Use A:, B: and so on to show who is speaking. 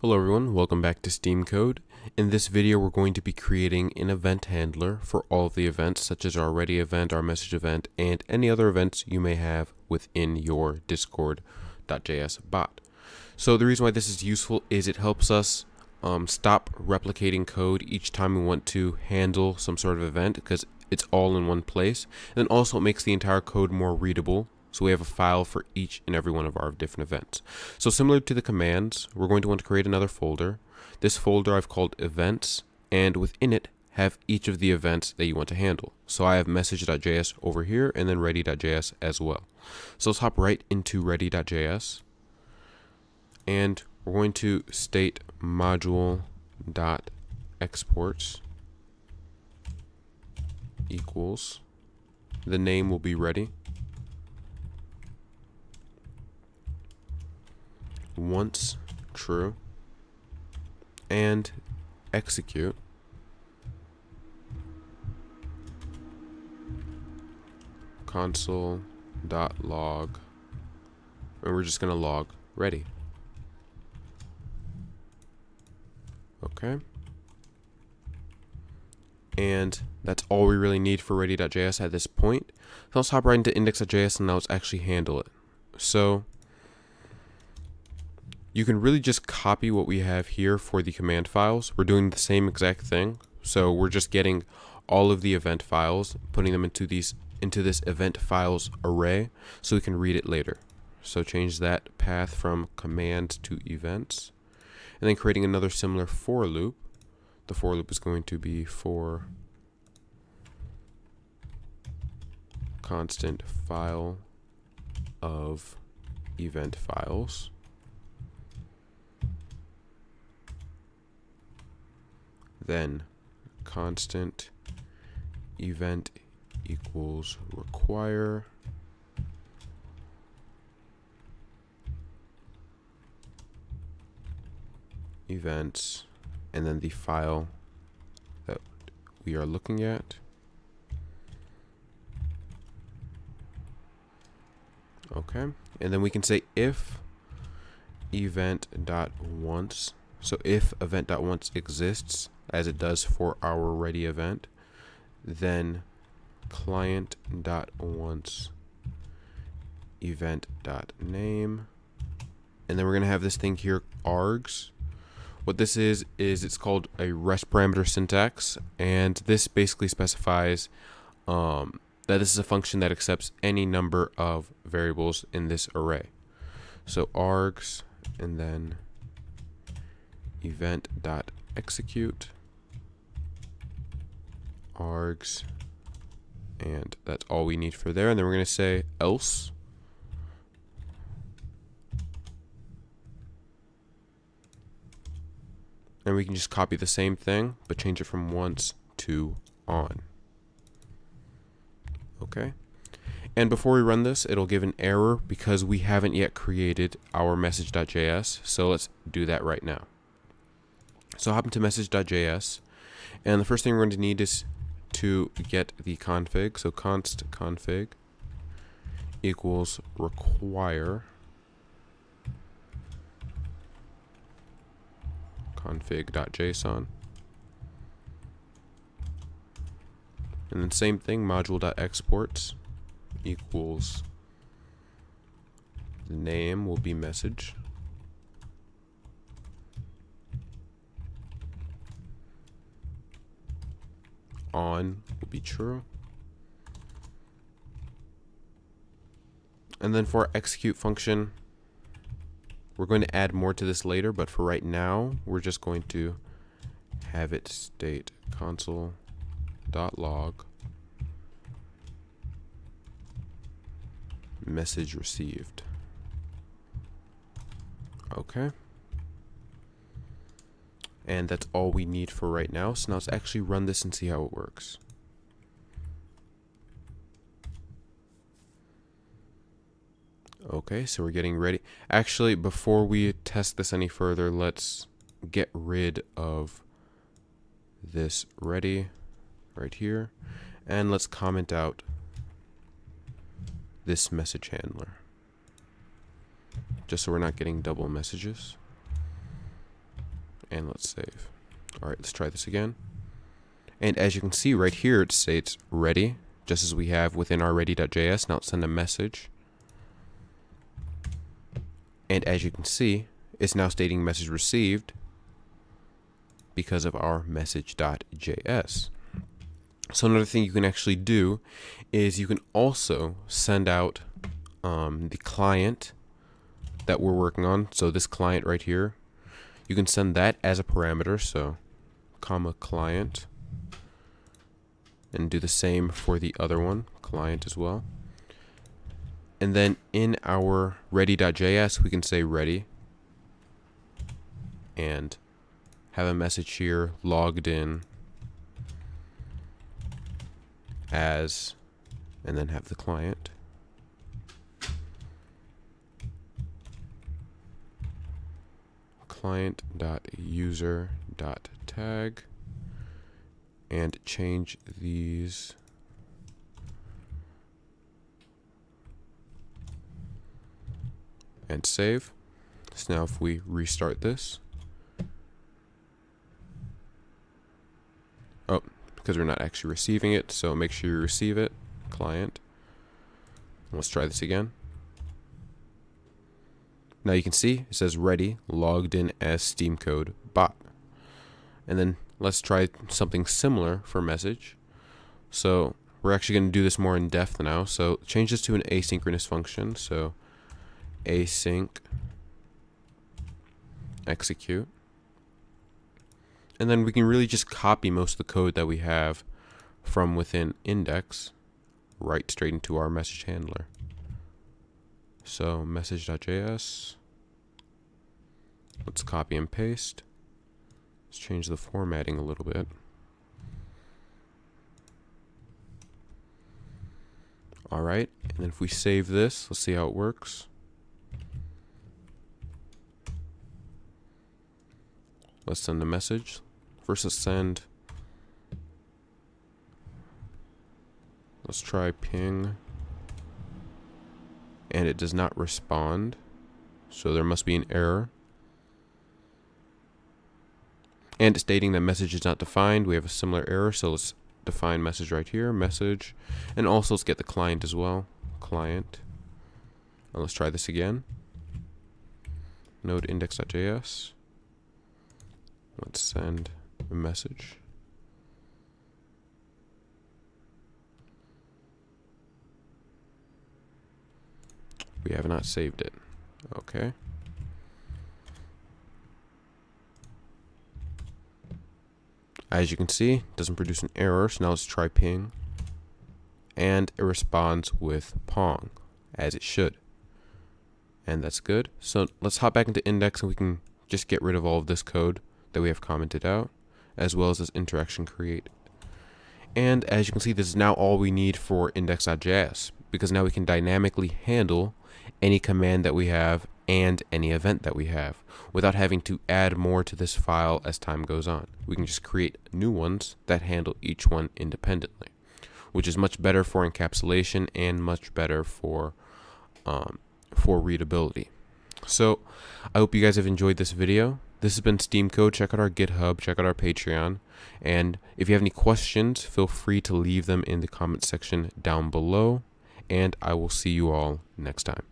A: Hello everyone, welcome back to Steam Code. In this video we're going to be creating an event handler for all of the events such as our ready event, our message event, and any other events you may have within your diescord.js bot. So the reason why this is useful is it helps us stop replicating code each time we want to handle some sort of event because it's all in one place. And then also it makes the entire code more readable. So we have a file for each and every one of our different events. So similar to the commands, we're going to want to create another folder. This folder I've called events, and within it have each of the events that you want to handle. So I have message.js over here and then ready.js as well. So let's hop right into ready.js. And we're going to state module.exports equals, the name will be ready. Once true, and execute console.log, and we're just going to log ready. Okay. And that's all we really need for ready.js at this point. So let's hop right into index.js and now let's actually handle it. So you can really just copy what we have here for the command files. We're doing the same exact thing. So we're just getting all of the event files, putting them into this event files array so we can read it later. So change that path from command to events. And then creating another similar for loop. The for loop is going to be for constant file of event files. Then constant event equals require events, and then the file that we are looking at. Okay, and then we can say if event.once, so if event.once exists as it does for our ready event, then client.once event.name, and then we're going to have this thing here args. What this is it's called a rest parameter syntax, and this basically specifies that this is a function that accepts any number of variables in this array. So args, and then event.execute args, and that's all we need for there. And then we're going to say else, and we can just copy the same thing but change it from once to on. Okay, and before we run this, it'll give an error because we haven't yet created our message.js. So let's do that right now. So hop into message.js, and the first thing we're going to need is to get the config. So const config equals require config.json, and then same thing, module.exports equals the name will be message, on will be true, and then for our execute function, we're going to add more to this later, but for right now we're just going to have it state console.log message received. Okay, and that's all we need for right now. So now let's actually run this and see how it works. Okay, so we're getting ready. Actually, before we test this any further, let's get rid of this ready right here, and let's comment out this message handler, just so we're not getting double messages. and let's save. All right, let's try this again. And as you can see right here, it states ready, just as we have within our ready.js. Now let's send a message. And as you can see, it's now stating message received because of our message.js. So another thing you can actually do is you can also send out the client that we're working on. So this client right here, you can send that as a parameter. So comma client, and do the same for the other one, client as well. And then in our ready.js, we can say ready and have a message here logged in as, and then have the client. Client.user.tag, and change these and save. So now if we restart this, oh, because we're not actually receiving it, so make sure you receive it, client. Let's try this again. Now you can see it says ready, logged in as Steamcode bot. And then let's try something similar for message. So we're actually going to do this more in depth now. So change this to an asynchronous function. So async execute. And then we can really just copy most of the code that we have from within index right straight into our message handler. So message.js, let's copy and paste. Let's change the formatting a little bit. All right, and then if we save this, let's see how it works. Let's send a message. First, let's try ping, and it does not respond, so there must be an error. And it's stating that message is not defined. We have a similar error, so let's define message right here, message, and also let's get the client as well, client. And let's try this again. Node index.js. Let's send a message. We have not saved it. Okay. As you can see, it doesn't produce an error, so now let's try ping. And it responds with Pong, as it should. And that's good. So let's hop back into index and we can just get rid of all of this code that we have commented out, as well as this interaction create. And as you can see, this is now all we need for index.js, because now we can dynamically handle any command that we have and any event that we have without having to add more to this file as time goes on. We can just create new ones that handle each one independently, which is much better for encapsulation and much better for readability. So I hope you guys have enjoyed this video. This has been Steamcode. Check out our GitHub, check out our Patreon, and if you have any questions, feel free to leave them in the comment section down below, and I will see you all next time.